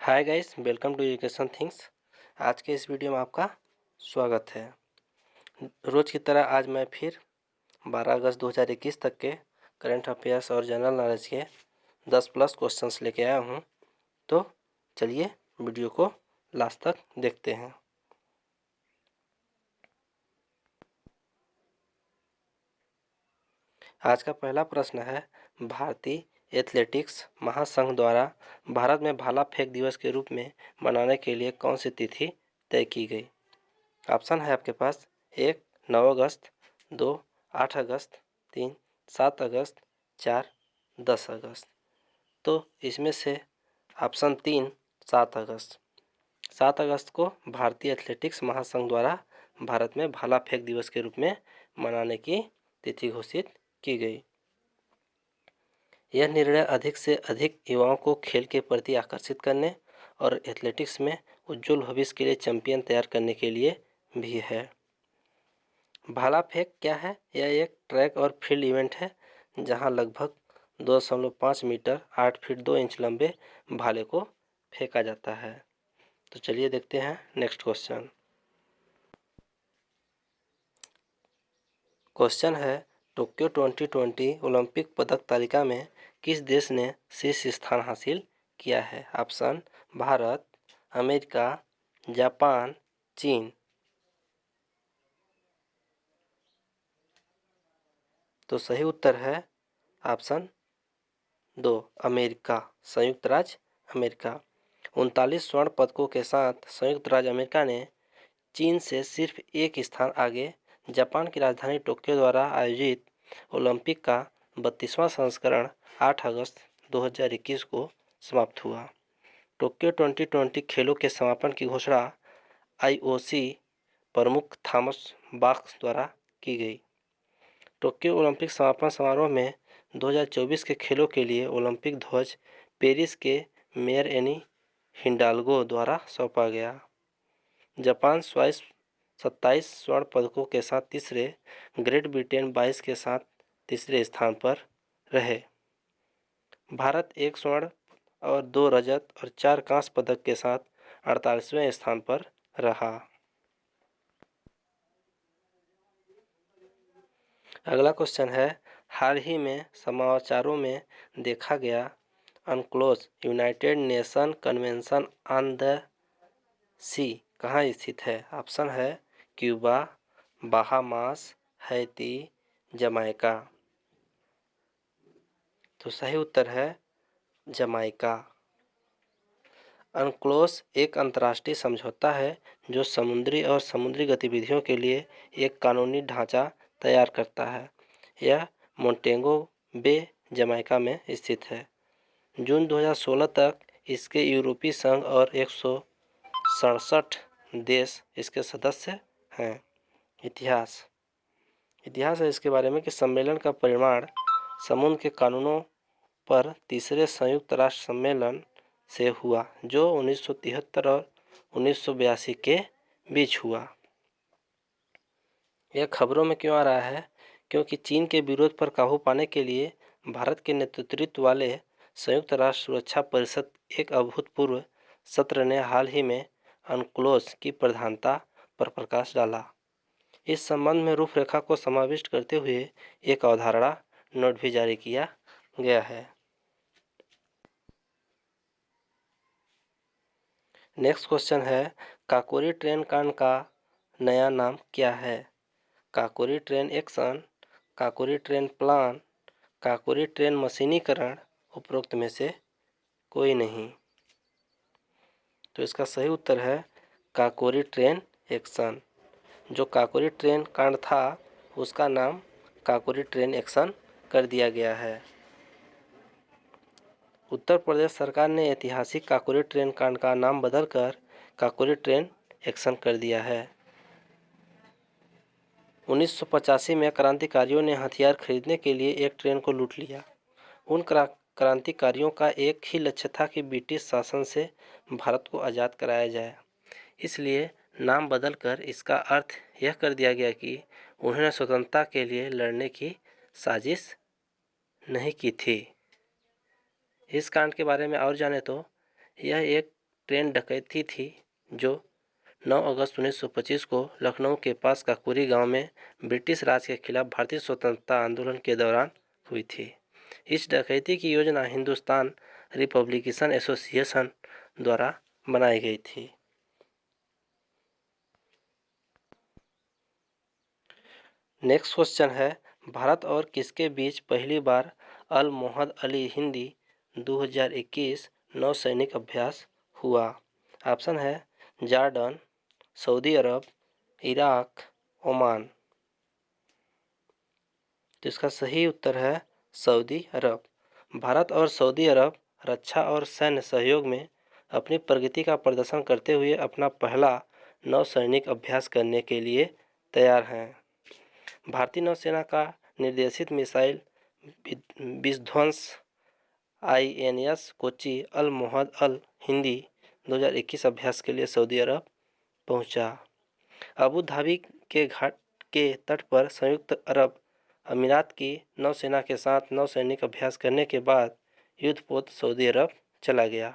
Hi guys, welcome to education things. आज के इस वीडियो में आपका स्वागत है। रोज़ की तरह आज मैं फिर 12 अगस्त 2021 तक के करंट अफेयर्स और जनरल नॉलेज के 10 प्लस क्वेश्चंस लेके आया हूँ। तो चलिए वीडियो को लास्ट तक देखते हैं। आज का पहला प्रश्न है, भारतीय एथलेटिक्स महासंघ द्वारा भारत में भाला फेंक दिवस के रूप में मनाने के लिए कौन सी तिथि तय की गई? ऑप्शन है आपके पास 1 9 अगस्त, 2 8 अगस्त, 3 7 अगस्त, 4 10 अगस्त। तो इसमें से ऑप्शन 3 7 अगस्त 7 अगस्त को भारतीय एथलेटिक्स महासंघ द्वारा भारत में भाला फेंक दिवस के रूप में मनाने की तिथि घोषित की गई। यह निर्णय अधिक से अधिक युवाओं को खेल के प्रति आकर्षित करने और एथलेटिक्स में उज्जवल भविष्य के लिए चैंपियन तैयार करने के लिए भी है। भाला फेंक क्या है? यह एक ट्रैक और फील्ड इवेंट है जहां लगभग 2.5 मीटर 8 फीट 2 इंच लंबे भाले को फेंका जाता है। तो चलिए देखते हैं नेक्स्ट क्वेश्चन। क्वेश्चन है, टोक्यो 2020 ओलंपिक पदक तालिका में किस देश ने शीर्ष स्थान हासिल किया है? ऑप्शन भारत, अमेरिका, जापान, चीन। तो सही उत्तर है ऑप्शन 2 अमेरिका, संयुक्त राज्य अमेरिका। 39 स्वर्ण पदकों के साथ संयुक्त राज्य अमेरिका ने चीन से सिर्फ एक स्थान आगे जापान की राजधानी टोक्यो द्वारा आयोजित ओलंपिक का 32वां संस्करण 8 अगस्त 2021 को समाप्त हुआ। टोक्यो 2020 खेलों के समापन की घोषणा आईओसी प्रमुख थॉमस बाख द्वारा की गई। टोक्यो ओलंपिक समापन समारोह में 2024 के खेलों के लिए ओलंपिक ध्वज पेरिस के मेयर एनी हिंडाल्गो द्वारा सौंपा गया। जापान 27 स्वर्ण पदकों के साथ तीसरे, ग्रेट ब्रिटेन 22 के साथ तीसरे स्थान पर रहे। भारत 1 स्वर्ण और 2 रजत और 4 कांस्य पदक के साथ 48वें स्थान पर रहा। अगला क्वेश्चन है, हाल ही में समाचारों में देखा गया UNCLOS United Nation Convention on the sea कहाँ स्थित है? ऑप्शन है क्यूबा, बहामास, हैती, जमाइका। तो सही उत्तर है जमाइका। अनक्लोज एक अंतर्राष्ट्रीय समझौता है जो समुद्री और समुद्री गतिविधियों के लिए एक कानूनी ढांचा तैयार करता है। यह मोंटेगो बे, जमाइका में स्थित है। जून 2016 तक इसके यूरोपीय संघ और 167 देश इसके सदस्य हैं। इतिहास है इसके बारे में कि सम्मेलन का परिणाम समुद्र के कानूनों पर तीसरे संयुक्त राष्ट्र सम्मेलन से हुआ जो 1973 और 1982 के बीच हुआ। यह खबरों में क्यों आ रहा है? क्योंकि चीन के विरोध पर काबू पाने के लिए भारत के नेतृत्व वाले संयुक्त राष्ट्र सुरक्षा परिषद एक अभूतपूर्व सत्र ने हाल ही में अनक्लोज की प्रधानता पर प्रकाश डाला। इस संबंध में रूपरेखा को समाविष्ट करते हुए एक अवधारणा नोट भी जारी किया गया है। नेक्स्ट क्वेश्चन है, काकोरी ट्रेन कांड का नया नाम क्या है? Kakori train action, Kakori train plan, Kakori train मशीनीकरण, उपरोक्त में से कोई नहीं। तो इसका सही उत्तर है काकोरी ट्रेन एक्शन। जो काकोरी ट्रेन कांड था उसका नाम काकोरी ट्रेन एक्शन कर दिया गया है। उत्तर प्रदेश सरकार ने ऐतिहासिक काकोरी ट्रेन कांड का नाम बदलकर काकोरी ट्रेन एक्शन कर दिया है। 1985 में क्रांतिकारियों ने हथियार खरीदने के लिए एक ट्रेन को लूट लिया। उन क्रांतिकारियों का एक ही लक्ष्य था कि ब्रिटिश शासन से भारत को आज़ाद कराया जाए। इसलिए नाम बदलकर इसका अर्थ यह कर दिया गया कि उन्होंने स्वतंत्रता के लिए लड़ने की साजिश नहीं की थी। इस कांड के बारे में और जाने तो यह एक ट्रेन डकैती थी जो 9 अगस्त 1925 को लखनऊ के पास काकोरी गांव में ब्रिटिश राज के खिलाफ भारतीय स्वतंत्रता आंदोलन के दौरान हुई थी। इस डकैती की योजना हिंदुस्तान रिपब्लिकेशन एसोसिएशन द्वारा बनाई गई थी। नेक्स्ट क्वेश्चन है, भारत और किसके बीच पहली बार अल मोहम्मद अली हिंदी 2021 नौसैनिक अभ्यास हुआ? ऑप्शन है जॉर्डन, सऊदी अरब, इराक, ओमान। तो इसका सही उत्तर है सऊदी अरब। भारत और सऊदी अरब रक्षा और सैन्य सहयोग में अपनी प्रगति का प्रदर्शन करते हुए अपना पहला नौसैनिक अभ्यास करने के लिए तैयार हैं। भारतीय नौसेना का निर्देशित मिसाइल विध्वंस INS कोची अल मोहम्मद अल हिंदी 2021 अभ्यास के लिए सऊदी अरब पहुंचा। अबू धाबी के घाट के तट पर संयुक्त अरब अमीरात की नौसेना के साथ नौसैनिक अभ्यास करने के बाद युद्धपोत सऊदी अरब चला गया।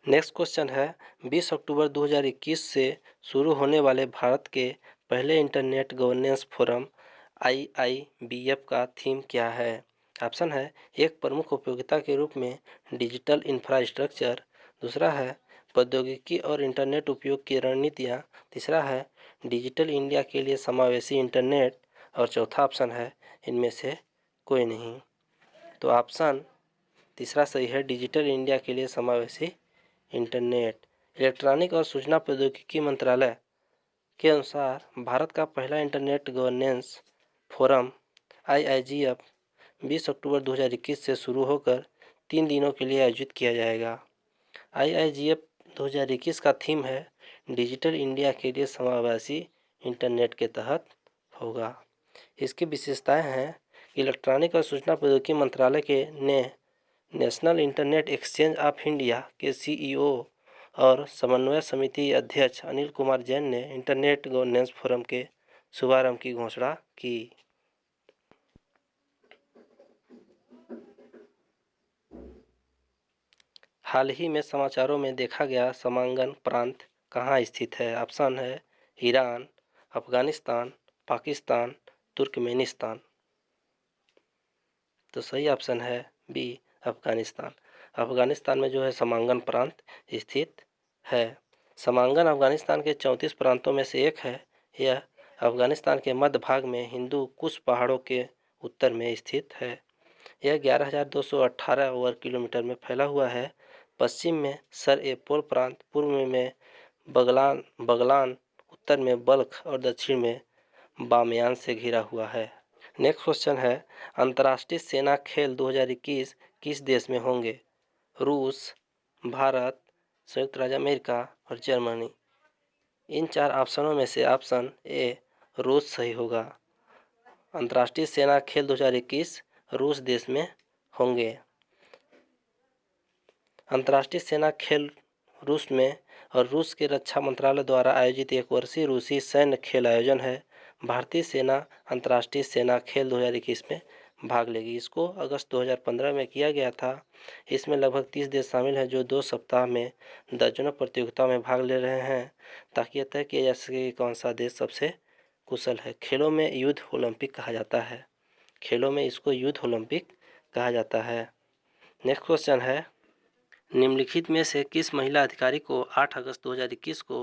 नेक्स्ट क्वेश्चन है, 20 अक्टूबर 2021 से शुरू होने वाले भारत के पहले इंटरनेट गवर्नेंस फोरम IIBF का थीम क्या है? ऑप्शन है एक प्रमुख उपयोगिता के रूप में डिजिटल इंफ्रास्ट्रक्चर, दूसरा है प्रौद्योगिकी और इंटरनेट उपयोग की रणनीतियाँ, तीसरा है डिजिटल इंडिया के लिए समावेशी इंटरनेट और चौथा ऑप्शन है इनमें से कोई नहीं। तो ऑप्शन तीसरा सही है, डिजिटल इंडिया के लिए समावेशी इंटरनेट। इलेक्ट्रॉनिक और सूचना प्रौद्योगिकी मंत्रालय के अनुसार भारत का पहला इंटरनेट गवर्नेंस फोरम IIGF 20 अक्टूबर 2021 से शुरू होकर 3 दिनों के लिए आयोजित किया जाएगा। IIGF 2021 का थीम है डिजिटल इंडिया के लिए समावेशी इंटरनेट के तहत होगा। इसकी विशेषताएं हैं, इलेक्ट्रॉनिक और सूचना प्रौद्योगिकी मंत्रालय के ने national internet exchange of India के CEO और समन्वय समिति अध्यक्ष अनिल कुमार जैन ने इंटरनेट गवर्नेंस फोरम के शुभारंभ की घोषणा की। हाल ही में समाचारों में देखा गया समांगन प्रांत कहाँ स्थित है? ऑप्शन है ईरान, अफगानिस्तान, पाकिस्तान, तुर्कमेनिस्तान। तो सही ऑप्शन है बी अफगानिस्तान। अफगानिस्तान में जो है समांगन प्रांत स्थित है। समांगन अफगानिस्तान के 34 प्रांतों में से एक है। यह अफगानिस्तान के मध्य भाग में हिंदू कुश पहाड़ों के उत्तर में स्थित है। यह 11,218 वर्ग किलोमीटर में फैला हुआ है। पश्चिम में सर ए पोल प्रांत, पूर्व में बगलान, उत्तर में बल्ख और दक्षिण में बामियान से घिरा हुआ है। नेक्स्ट क्वेश्चन है, अंतर्राष्ट्रीय सेना खेल 2021 किस देश में होंगे? रूस, भारत, संयुक्त राज्य अमेरिका और जर्मनी। इन 4 ऑप्शनों में से ऑप्शन ए रूस सही होगा। अंतर्राष्ट्रीय सेना खेल 2021 रूस देश में होंगे। अंतर्राष्ट्रीय सेना खेल रूस में और रूस के रक्षा मंत्रालय द्वारा आयोजित एक वर्षीय रूसी सैन्य खेल आयोजन है। भारतीय सेना अंतर्राष्ट्रीय सेना खेल 2021 में भाग लेगी। इसको अगस्त 2015 में किया गया था। इसमें लगभग 30 देश शामिल हैं जो 2 सप्ताह में दर्जनों प्रतियोगिताओं में भाग ले रहे हैं, ताकि यह तय किया जा सके कि कौन सा देश सबसे कुशल है। खेलों में युद्ध ओलंपिक कहा जाता है। खेलों में इसको युद्ध ओलंपिक कहा जाता है। नेक्स्ट क्वेश्चन है, निम्नलिखित में से किस महिला अधिकारी को 8 अगस्त 2021 को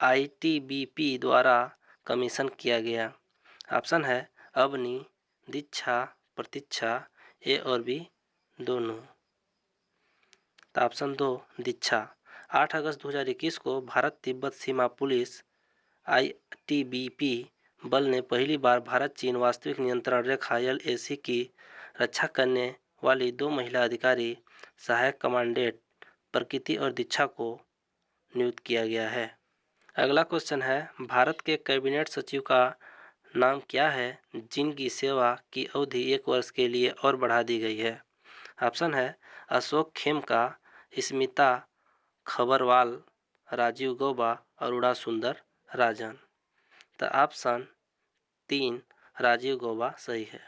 ITBP द्वारा कमीशन किया गया? ऑप्शन है अवनी, दीक्षा, प्रतीक्षा, ए और बी दोनों। तो ऑप्शन 2 दीक्षा। 8 अगस्त 2021 को भारत तिब्बत सीमा पुलिस ITBP बल ने पहली बार भारत चीन वास्तविक नियंत्रण रेखा LAC की रक्षा करने वाली 2 महिला अधिकारी सहायक कमांडेंट प्रकृति और दीक्षा को नियुक्त किया गया है। अगला क्वेश्चन है, भारत के कैबिनेट सचिव का नाम क्या है जिनकी सेवा की अवधि 1 वर्ष के लिए और बढ़ा दी गई है? ऑप्शन है अशोक खेमका, स्मिता खबरवाल, राजीव गौबा, अरुणा सुंदर राजन। तो ऑप्शन 3 राजीव गौबा सही है।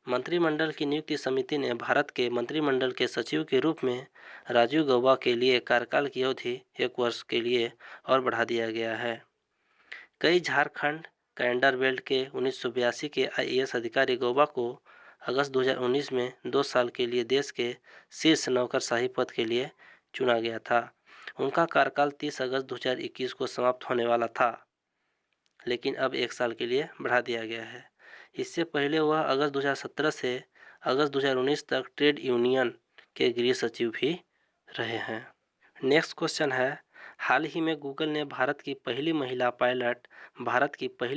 मंत्रिमंडल की नियुक्ति समिति ने भारत के मंत्रिमंडल के सचिव के रूप में राजीव गौबा के लिए कार्यकाल की अवधि 1 वर्ष के लिए और बढ़ा दिया गया है। कई झारखंड कैडर के 1982 के आईएएस अधिकारी गौबा को अगस्त 2019 में 2 साल के लिए देश के शीर्ष नौकरशाही पद के लिए चुना गया था। उनका कार्यकाल 30 अगस्त 2021 को समाप्त होने वाला था, लेकिन अब 1 साल के लिए बढ़ा दिया गया है। इससे पहले वह अगस्त 2017 से अगस्त 2019 तक ट्रेड यूनियन के गृह सचिव भी रहे हैं। नेक्स्ट क्वेश्चन है, हाल ही में गूगल ने भारत की पहली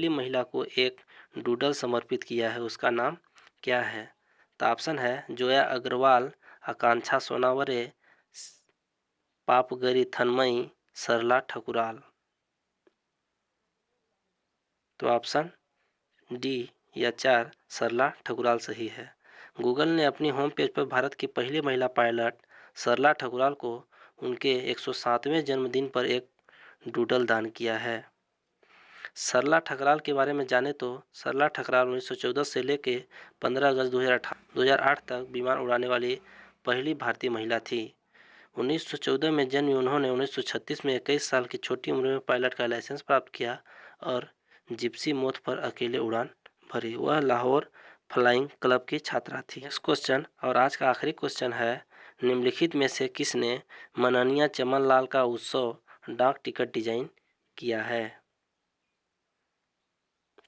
महिला को एक डूडल समर्पित किया है, उसका नाम क्या है? तो ऑप्शन है जोया अग्रवाल, आकांक्षा सोनावरे, पापगरी थनमई, सरला ठकुराल। तो ऑप्शन डी या 4 सरला ठकुराल सही है। गूगल ने अपनी होम पेज पर भारत की पहली महिला पायलट सरला ठकुराल को उनके 107वें जन्मदिन पर एक डूडल दान किया है। सरला ठकुराल के बारे में जाने तो सरला ठकुराल 1914 से लेकर 15 अगस्त 2008 तक विमान उड़ाने वाली पहली भारतीय महिला थी। 1914 में जन्मी उन्होंने 1936 में 21 साल की छोटी उम्र में पायलट का लाइसेंस प्राप्त किया और जिप्सी मोथ पर अकेले उड़ान भरी। वह लाहौर फ्लाइंग क्लब की छात्रा थी। नेक्स्ट क्वेश्चन और आज का आखिरी क्वेश्चन है, निम्नलिखित में से किसने माननीय चमन लाल का उत्सव डाक टिकट डिजाइन किया है?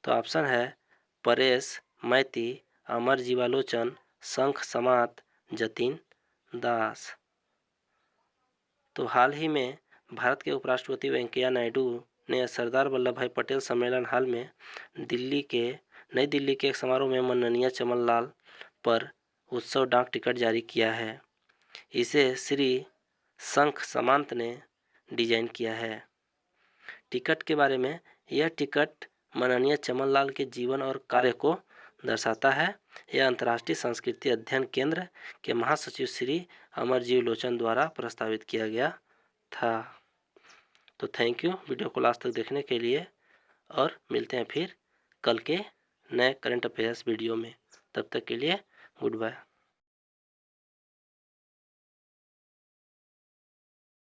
तो ऑप्शन है परेश मैती, अमर जीवालोचन, शंख समात, जतिन दास। तो हाल ही में भारत के उपराष्ट्रपति वेंकैया नायडू ने सरदार वल्लभ भाई पटेल सम्मेलन हाल में नई दिल्ली के एक समारोह में माननीय चमन लाल पर उत्सव डाक टिकट जारी किया है। इसे श्री शंख समांत ने डिजाइन किया है। टिकट के बारे में, यह टिकट माननीय चमन लाल के जीवन और कार्य को दर्शाता है। यह अंतर्राष्ट्रीय संस्कृति अध्ययन केंद्र के महासचिव श्री अमरजीव लोचन द्वारा प्रस्तावित किया गया था। तो थैंक यू वीडियो को लास्ट तक देखने के लिए और मिलते हैं फिर कल के नए करंट अफेयर्स वीडियो में। तब तक के लिए गुड बाय।